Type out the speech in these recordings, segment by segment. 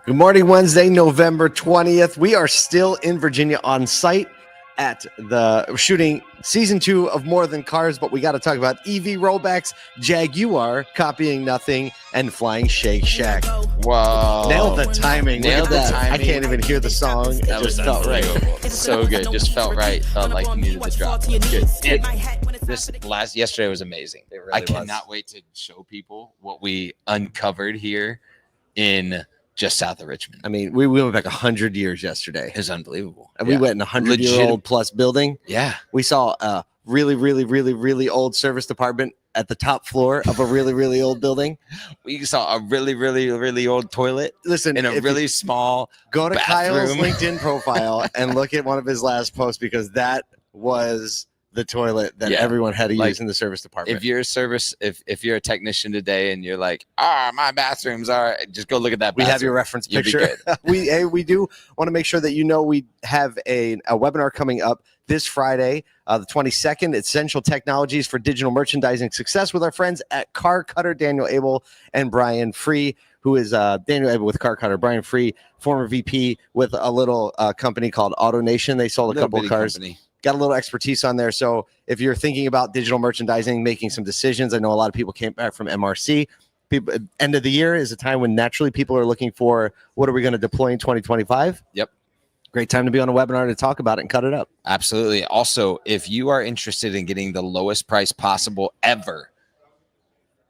Good morning, Wednesday, November 20th. We are still in Virginia on site at the shooting season 2 of More Than Cars, but we got to talk about EV rollbacks, jaGUar, copying nothing, and flying ShakeShack. Whoa. Nailed the timing. Nailed the timing. I can't even hear the song. It That just was felt right. So good. Just felt right. Felt like you needed the drop. Good. And yesterday was amazing. I cannot wait to show people what we uncovered here in just south of Richmond. I mean, we went back 100 years yesterday. It was unbelievable. And we went in a 100-year-old plus building. Yeah. We saw a really old service department at the top floor of a really old building. We saw a really old toilet. Listen, in a really small go to bathroom. Kyle's LinkedIn profile and look at one of his last posts, because that was the toilet that everyone had to use in the service department. If you're if you're a technician today and you're like, my bathrooms are, just go look at that bathroom. We have your reference picture. we do want to make sure that we have a webinar coming up this Friday, the 22nd, Essential Technologies for Digital Merchandising Success, with our friends at CarCutter, Daniel Abel and Brian Free, who is Daniel Abel with CarCutter, Brian Free, former VP with a little company called AutoNation. They sold a couple cars. Company. Got a little expertise on there. So if you're thinking about digital merchandising, making some decisions, I know a lot of people came back from MRC. End of the year is a time when naturally people are looking for, what are we going to deploy in 2025? Yep. Great time to be on a webinar to talk about it and cut it up. Absolutely. Also, if you are interested in getting the lowest price possible ever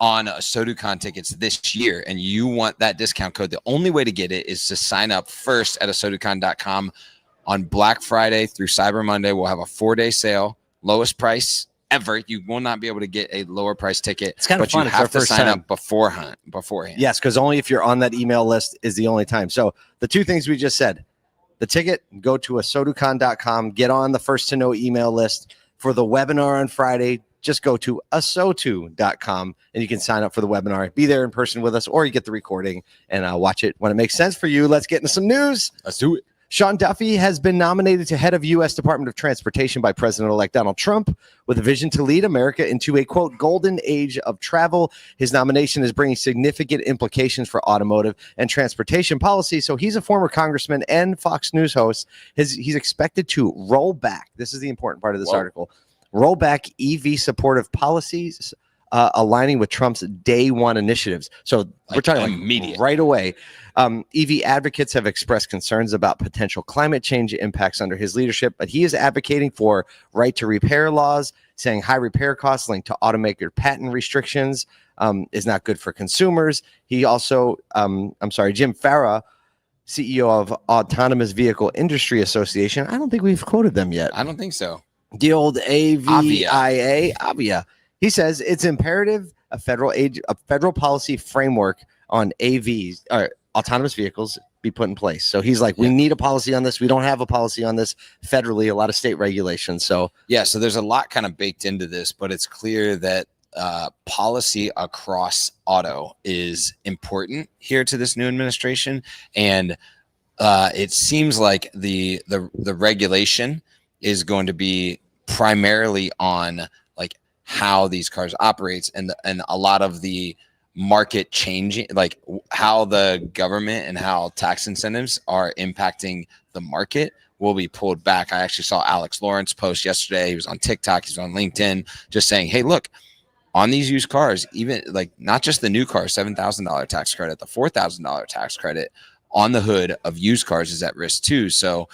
on SoduCon tickets this year, and you want that discount code, the only way to get it is to sign up first at soducon.com. On Black Friday through Cyber Monday, we'll have a 4-day sale, lowest price ever. You will not be able to get a lower price ticket. It's kind of fun. You have to sign up beforehand. Yes, because only if you're on that email list is the only time. So the two things we just said: the ticket, go to asoducon.com, get on the first to know email list. For the webinar on Friday, just go to asotu.com and you can sign up for the webinar. Be there in person with us, or you get the recording and watch it when it makes sense for you. Let's get into some news. Let's do it. Sean Duffy has been nominated to head of U.S. Department of Transportation by President-elect Donald Trump with a vision to lead America into a, quote, golden age of travel. His nomination is bringing significant implications for automotive and transportation policy. So he's a former congressman and Fox News host. He's expected to roll back. This is the important part of this article. Roll back EV supportive policies, aligning with Trump's day one initiatives. So we're talking immediate, right away. EV advocates have expressed concerns about potential climate change impacts under his leadership, but he is advocating for right to repair laws, saying high repair costs linked to automaker patent restrictions is not good for consumers. He also, Jim Farah, CEO of Autonomous Vehicle Industry Association. I don't think we've quoted them yet. I don't think so. The old Avia. He says it's imperative a federal policy framework on AVs or autonomous vehicles be put in place. So he's like, we need a policy on this. We don't have a policy on this federally, a lot of state regulations. So so there's a lot kind of baked into this, but it's clear that policy across auto is important here to this new administration. And it seems like the regulation is going to be primarily on like how these cars operates and a lot of the market changing, like how the government and how tax incentives are impacting the market will be pulled back. I actually saw Alex Lawrence post yesterday. He was on TikTok, he's on LinkedIn, just saying, hey, look, on these used cars, even like not just the new car, $7,000 tax credit, the $4,000 tax credit on the hood of used cars is at risk too. So,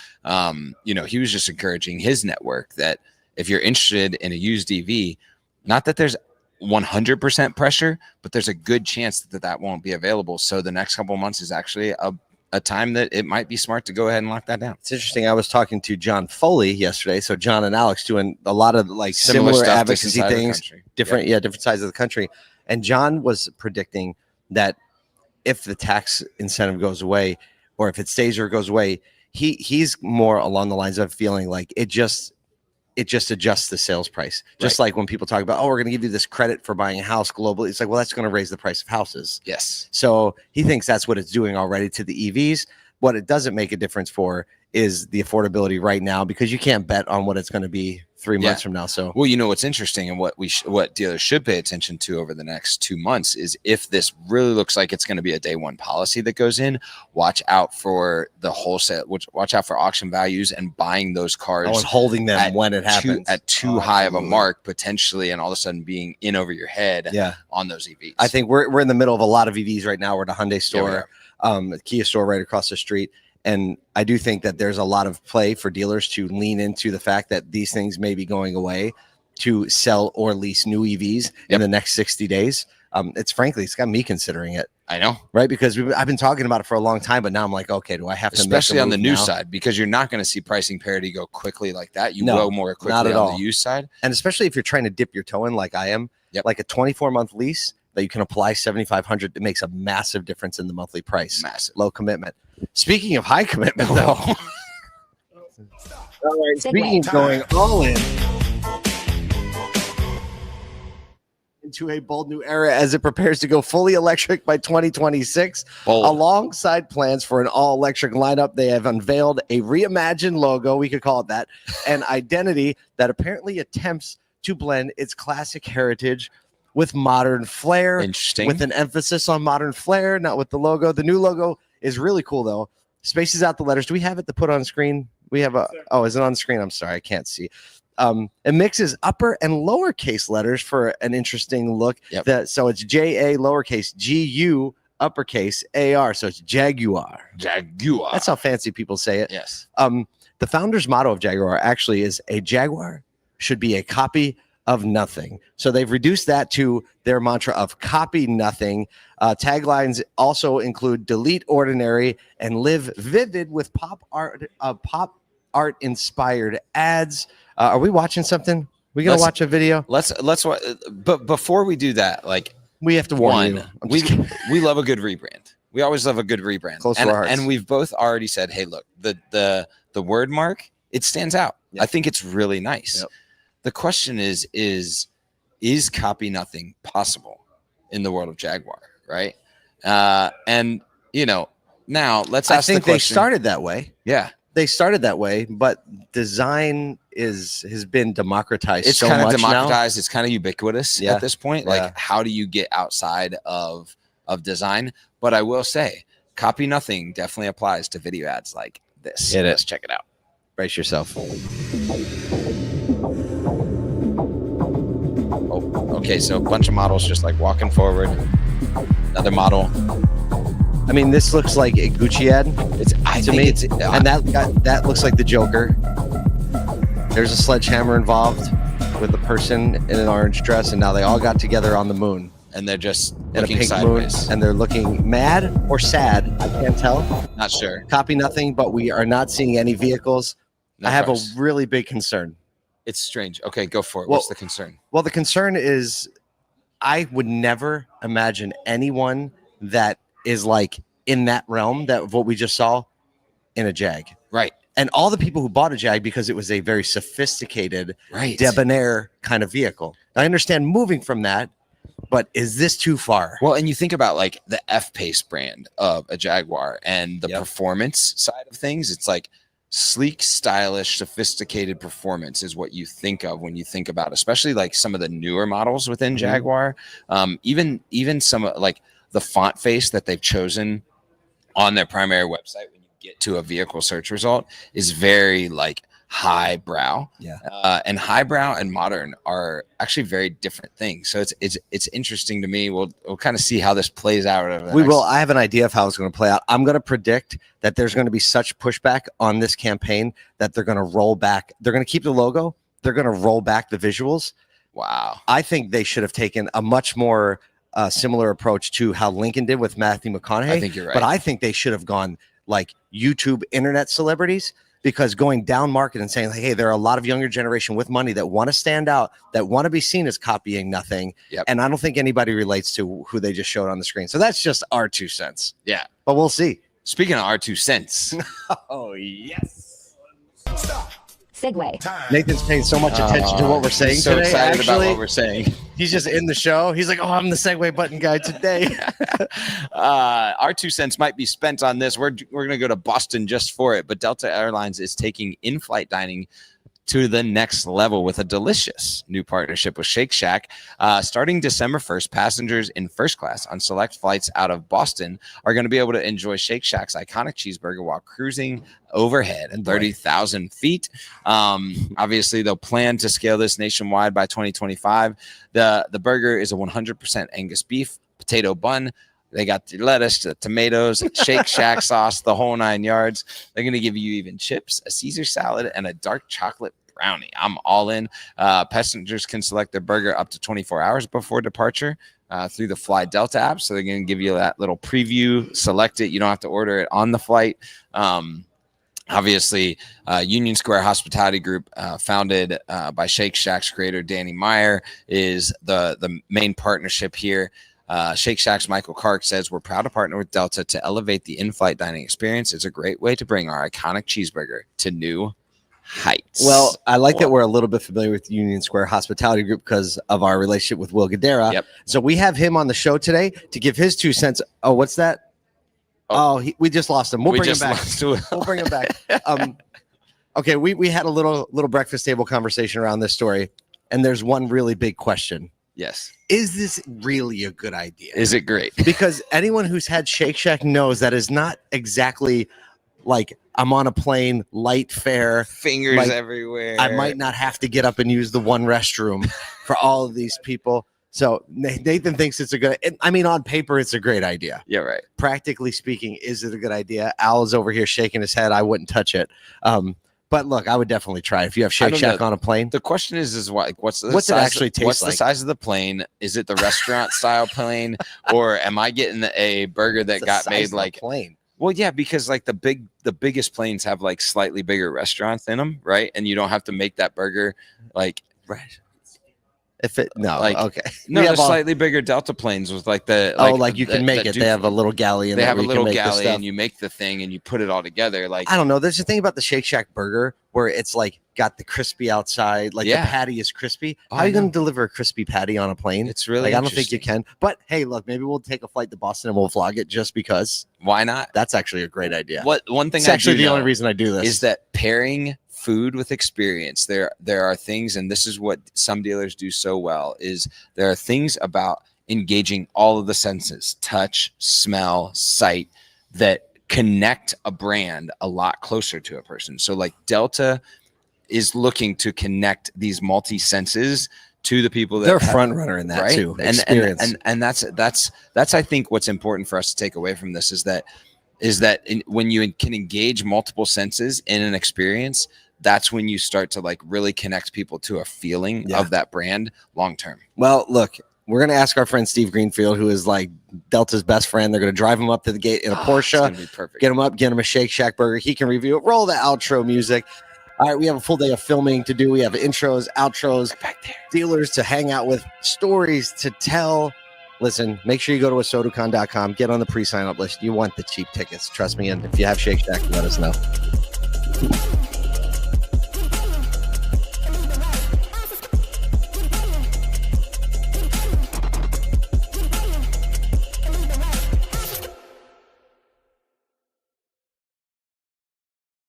he was just encouraging his network that if you're interested in a used EV, not that there's 100% pressure, but there's a good chance that won't be available. So the next couple of months is actually a time that it might be smart to go ahead and lock that down. It's interesting. I was talking to John Foley yesterday. So John and Alex doing a lot of like similar advocacy things, different sides of the country. And John was predicting that if the tax incentive goes away, or if it stays or goes away, he's more along the lines of feeling like it just adjusts the sales price. Just like when people talk about, we're going to give you this credit for buying a house globally. It's like, well, that's going to raise the price of houses. Yes. So he thinks that's what it's doing already to the EVs. What it doesn't make a difference for is the affordability right now, because you can't bet on what it's going to be 3 months from now. So, well, you know, what's interesting and what dealers should pay attention to over the next 2 months is if this really looks like it's going to be a day one policy that goes in, watch out for the wholesale, watch out for auction values and buying those cars and holding them when it happens at too high of a mark potentially, and all of a sudden being in over your head on those EVs. I think we're in the middle of a lot of EVs right now. We're at a Hyundai store, a Kia store right across the street. And I do think that there's a lot of play for dealers to lean into the fact that these things may be going away to sell or lease new EVs in the next 60 days. It's got me considering it. I know. Right. Because I've been talking about it for a long time, but now I'm like, okay, do I have to, especially on the new side, because you're not going to see pricing parity go quickly like that. You will more quickly on the used side. And especially if you're trying to dip your toe in like I am, like a 24-month lease that you can apply $7,500, it makes a massive difference in the monthly price. Massive. Low commitment. Speaking of high commitment, though. All right. Speaking of going all in into a bold new era as it prepares to go fully electric by 2026. Alongside plans for an all-electric lineup, they have unveiled a reimagined logo, we could call it that, an identity that apparently attempts to blend its classic heritage with modern flair. Interesting. With an emphasis on modern flair, not with the logo. The new logo is really cool, though. Spaces out the letters. Do we have it to put on screen? We have is it on screen? I'm sorry, I can't see. It mixes upper and lowercase letters for an interesting look. So it's JA lowercase, GU uppercase, AR. So it's jaGUar. jaGUar. That's how fancy people say it. Yes. The founder's motto of jaGUar actually is a jaGUar should be a copy of nothing. So they've reduced that to their mantra of copy nothing. Taglines also include delete ordinary and live vivid with pop art inspired ads. Are we watching something? We gonna watch a video? Let's but before we do that, like, we have to warn you. We love a good rebrand. We always love a good rebrand. Close to our hearts. And we've both already said, hey, look, the word mark, it stands out. I think it's really nice. The question is copy nothing possible in the world of jaGUar, right? And you know, now let's ask the question. I think they started that way. Yeah. They started that way, but design has been democratized. It's so kind of much democratized. Now. It's kind of ubiquitous at this point. Like, how do you get outside of design? But I will say, copy nothing definitely applies to video ads like this. Let's check it out. Brace yourself. Okay, so a bunch of models just like walking forward. Another model. I mean, this looks like a Gucci ad. And that looks like the Joker. There's a sledgehammer involved with a person in an orange dress, and now they all got together on the moon. And they're just in looking a pink sideways. moon, and they're looking mad or sad. I can't tell. Not sure. Copy nothing, but we are not seeing any vehicles. I have a really big concern. It's strange. Okay, go for it. What's the concern? Well, the concern is I would never imagine anyone that is like in that realm that what we just saw in a Jag. Right. And all the people who bought a Jag because it was a very sophisticated, debonair kind of vehicle. I understand moving from that, but is this too far? Well, and you think about like the F-Pace brand of a Jaguar and the performance side of things. It's like sleek, stylish, sophisticated performance is what you think of when you think about, especially like some of the newer models within Jaguar. Even some like the font face that they've chosen on their primary website when you get to a vehicle search result is very like highbrow. And highbrow and modern are actually very different things. So it's interesting to me. We'll kind of see how this plays out. I have an idea of how it's going to play out. I'm going to predict that there's going to be such pushback on this campaign that they're going to roll back. They're going to keep the logo. They're going to roll back the visuals. Wow. I think they should have taken a much more similar approach to how Lincoln did with Matthew McConaughey. I think you're right. But I think they should have gone like YouTube internet celebrities, because going down market and saying, like, hey, there are a lot of younger generation with money that want to stand out, that want to be seen as copying nothing. And I don't think anybody relates to who they just showed on the screen. So that's just our 2 cents. Yeah. But we'll see. Speaking of our 2 cents. Oh, yes. Segue. Nathan's paying so much attention to what we're saying so today. Excited about what we're saying. He's just in the show. He's like, oh, I'm the segue button guy today. Our 2 cents might be spent on this. We're going to go to Boston just for it. But Delta Airlines is taking in-flight dining to the next level with a delicious new partnership with ShakeShack. Starting December 1st, passengers in first class on select flights out of Boston are going to be able to enjoy Shake Shack's iconic cheeseburger while cruising overhead at 30,000 feet. Obviously, they'll plan to scale this nationwide by 2025. The burger is a 100% Angus beef, potato bun. They got the lettuce, the tomatoes, Shake Shack sauce, the whole 9 yards. They're going to give you even chips, a Caesar salad, and a dark chocolate brownie. I'm all in. Passengers can select their burger up to 24 hours before departure through the Fly Delta app. So they're going to give you that little preview, select it. You don't have to order it on the flight. Obviously, Union Square Hospitality Group, founded by Shake Shack's creator, Danny Meyer, is the main partnership here. Shake Shack's Michael Kark says, we're proud to partner with Delta to elevate the in-flight dining experience. It's a great way to bring our iconic cheeseburger to new heights. Well, I like that we're a little bit familiar with Union Square Hospitality Group because of our relationship with Will Guidera. Yep. So we have him on the show today to give his 2 cents. Oh, what's that? We just lost him. We'll bring him back. We'll bring him back. Okay, we had a little breakfast table conversation around this story, and there's one really big question. Yes. Is this really a good idea? Is it great? Because anyone who's had Shake Shack knows that is not exactly like I'm on a plane, light fare, fingers like, everywhere. I might not have to get up and use the one restroom for all of these people. So Nathan thinks it's a good, I mean, on paper, it's a great idea. Yeah, right. Practically speaking, is it a good idea? Al is over here shaking his head. I wouldn't touch it. But look, I would definitely try if you have Shake Shack on a plane. The question is what? What's it actually taste like? What's the size of the plane? Is it the restaurant style plane, or am I getting a burger that got made like plane? Well, yeah, because like the biggest planes have like slightly bigger restaurants in them, right? And you don't have to make that burger like right. If it okay. No, the slightly bigger Delta planes with like the you can make it. They have a little galley in there. They have a little galley and you make the thing and you put it all together. Like I don't know. There's a thing about the Shake Shack burger where it's like got the crispy outside, like the patty is crispy. How are you going to deliver a crispy patty on a plane? It's really I don't think you can. But hey, look, maybe we'll take a flight to Boston and we'll vlog it just because. Why not? That's actually a great idea. One thing it's actually the only reason I do this is that pairing food with experience. There are things, and this is what some dealers do so well, is there are things about engaging all of the senses, touch, smell, sight, that connect a brand a lot closer to a person. So like Delta is looking to connect these multi-senses to the people that they're front runner in that right? too. And that's I think what's important for us to take away from this is that when you can engage multiple senses in an experience, that's when you start to like really connect people to a feeling of that brand long term. Well, look, we're going to ask our friend Steve Greenfield, who is like Delta's best friend. They're going to drive him up to the gate in a Porsche. It's gonna be perfect. Get him up, get him a Shake Shack burger. He can review it. Roll the outro music. All right, we have a full day of filming to do. We have intros, outros, back there, dealers to hang out with, stories to tell. Listen, make sure you go to asoducon.com, get on the pre-sign up list. You want the cheap tickets. Trust me. And if you have Shake Shack, let us know.